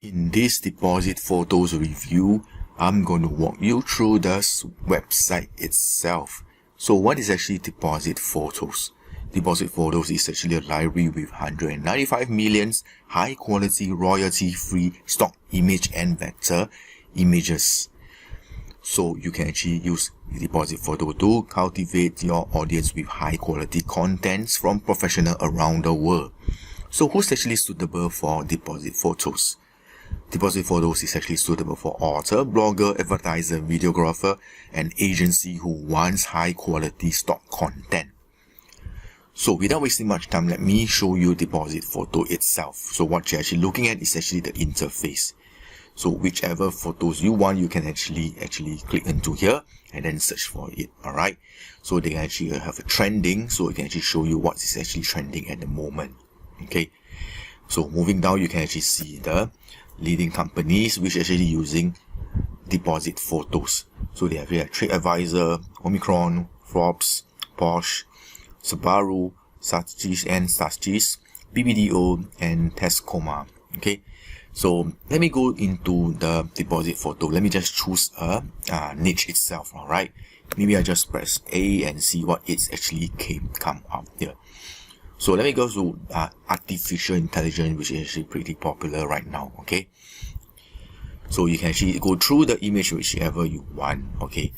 In this deposit photos review, I'm going to walk you through the website itself. So what is actually deposit photos? Deposit photos is actually a library with 195 million high quality royalty free stock image and vector images. So you can actually use deposit photo to cultivate your audience with high quality contents from professionals around the world. So who's actually suitable for deposit photos? Deposit photos is actually suitable for author, blogger, advertiser, videographer, and agency who wants high quality stock content. So without wasting much time, let me show you deposit photo itself. So what you're actually looking at is actually the interface. So whichever photos you want, you can actually click into here and then search for it. Alright. So they actually have a trending, so it can actually show you what is actually trending at the moment. Okay. So moving down, you can actually see the leading companies which are actually using deposit photos. So they have here TradeAdvisor, Omicron, Forbes, Porsche, Subaru, Satchis and Satchis, BBDO and Tescoma. Okay, so let me go into the deposit photo. Let me just choose a niche itself. All right, maybe I just press A and see what it's actually come up here. So let me go to artificial intelligence, which is actually pretty popular right now. Okay, so you can actually go through the image whichever you want. Okay,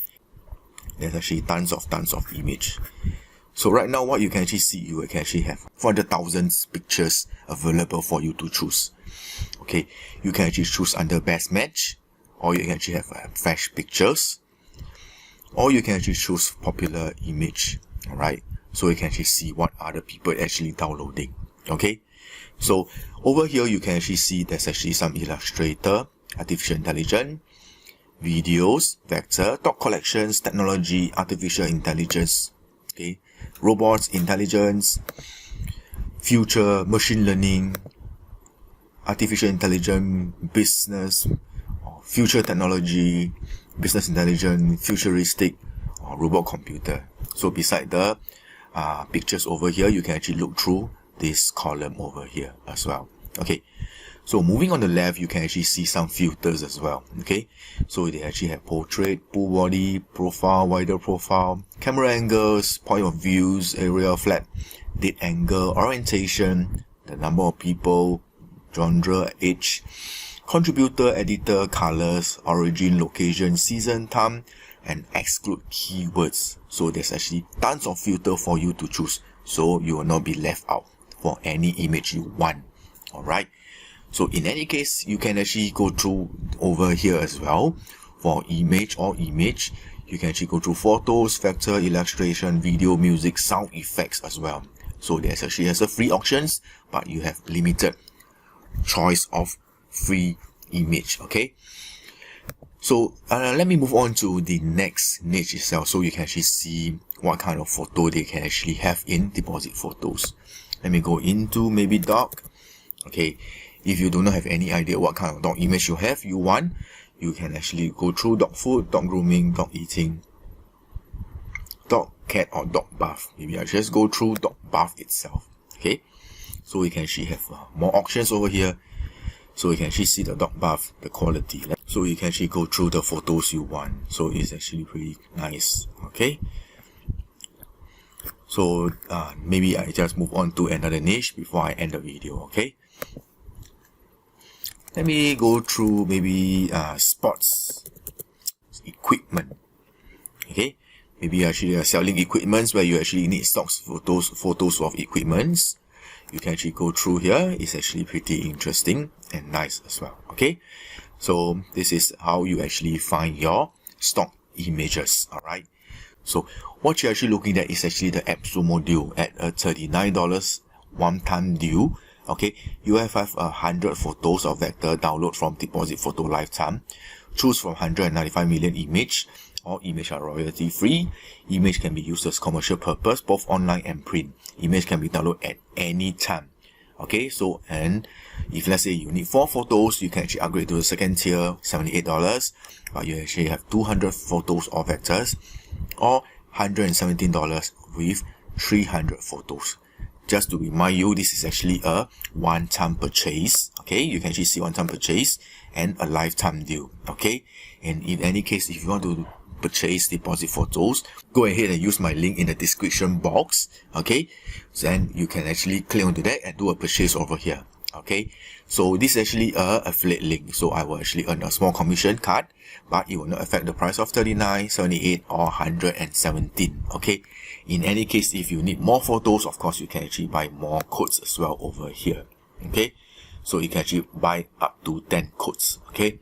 there's actually tons of image. So right now, what you can actually see, you can actually have 400,000 pictures available for you to choose. Okay, you can actually choose under best match, or you can actually have fresh pictures, or you can actually choose popular image. All right. So you can actually see what other people actually downloading. Okay, so over here you can actually see there's actually some Illustrator, artificial intelligence, videos, vector, dot collections, technology, artificial intelligence, okay, robots, intelligence, future, machine learning, artificial intelligence, business, future technology, business intelligence, futuristic, or robot computer. So beside the pictures over here, you can actually look through this column over here as well. Okay, so moving on the left, you can actually see some filters as well. Okay, so they actually have portrait, full body, profile, wider profile, camera angles, point of views, area, flat, dead angle, orientation, the number of people, genre, age, contributor, editor, colors, origin, location, season, time, and exclude keywords. So there's actually tons of filter for you to choose, so you will not be left out for any image you want. Alright, so in any case, you can actually go through over here as well. For image, you can actually go through photos, vector, illustration, video, music, sound effects as well. So there's actually has a free options, but you have limited choice of free image. Okay, so let me move on to the next niche itself, so you can actually see what kind of photo they can actually have in deposit photos. Let me go into maybe dog. Okay, if you do not have any idea what kind of dog image you want, you can actually go through dog food, dog grooming, dog eating, dog, cat, or dog bath. Maybe I just go through dog bath itself. Okay, so we can actually have more options over here. So you can actually see the dog bath, the quality. So you can actually go through the photos you want. So it's actually pretty nice. Okay. So maybe I just move on to another niche before I end the video. Okay. Let me go through maybe sports equipment. Okay. Maybe actually selling equipments where you actually need stocks photos of equipments. You can actually go through here. It's actually pretty interesting and nice as well. Okay, so this is how you actually find your stock images. All right, so what you're actually looking at is actually the Appsumo deal at a $39 one-time deal. Okay, you have 100 photos of vector download from deposit photo lifetime. Choose from 195 million image. All image are royalty free. Image can be used as commercial purpose, both online and print. Image can be downloaded at any time. Okay, so and if let's say you need 4 photos, you can actually upgrade to the second tier, $78, but you actually have 200 photos or vectors, or $117 with 300 photos. just to remind you, this is actually a one-time purchase. Okay, you can actually see one-time purchase and a lifetime deal. Okay, and in any case, if you want to purchase deposit photos, go ahead and use my link in the description box. Okay, then you can actually click onto that and do a purchase over here. Okay, so this is actually a affiliate link, so I will actually earn a small commission cut, but it will not affect the price of 39, 78 or 117. Okay, in any case, if you need more photos, of course you can actually buy more codes as well over here. Okay, so you can actually buy up to 10 codes. Okay,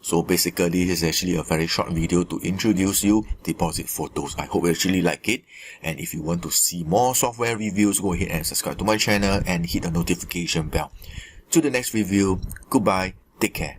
so basically this is actually a very short video to introduce you deposit photos. I hope you actually like it, and if you want to see more software reviews, go ahead and subscribe to my channel and hit the notification bell. To the next review, goodbye, take care.